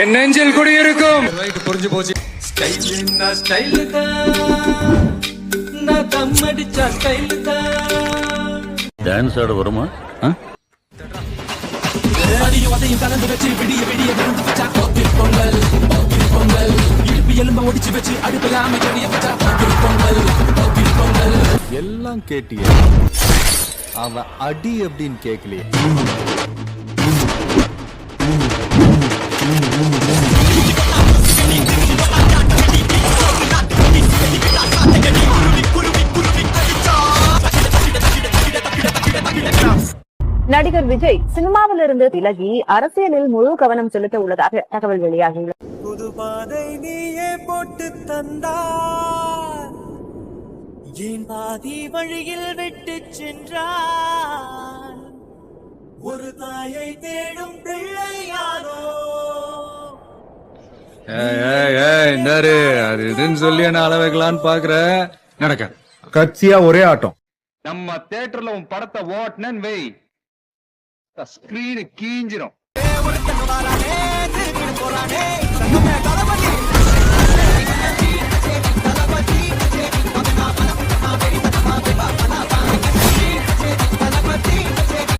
என் நெஞ்சில் குடியிருக்கும். புரிஞ்சு போச்சு. ஸ்டைல் தான் நான் தம்மடிச்ச ஸ்டைல் தான். டான்ஸ் ஆட வருமா? அதையும் அதையும் கலந்து வச்சு விடிய விடிய விருந்து வச்சா பொங்கல் பொங்கல் இடுப்பு எலும்ப ஒடிச்சு வச்சு அடுப்பில்லாம கடிய வச்சா பொங்கல் பொங்கல். எல்லாம் கேட்டிய அவ அடி அப்படின்னு கேட்கலையே. நடிகர் விஜய் சினிமாவில் இருந்து விலகி அரசியலில் முழு கவனம் செலுத்த உள்ளதாக தகவல் வெளியாகியுள்ளது. புது பாதை நீயே போட்டு தந்தார், என் பாதி வழியில் விட்டு சென்றார், ஒரு தாயை தேடும் பிள்ளையாரோ. அது இதுன்னு சொல்லி என்ன அள வைக்கலான்னு பாக்குற நடக்க கட்சியா ஒரே ஆட்டம். நம்ம தியேட்டர்ல உன் படத்தை ஓட்டுனேன்னு வை, ஸ்கிரீனு கீஞ்சிரும்.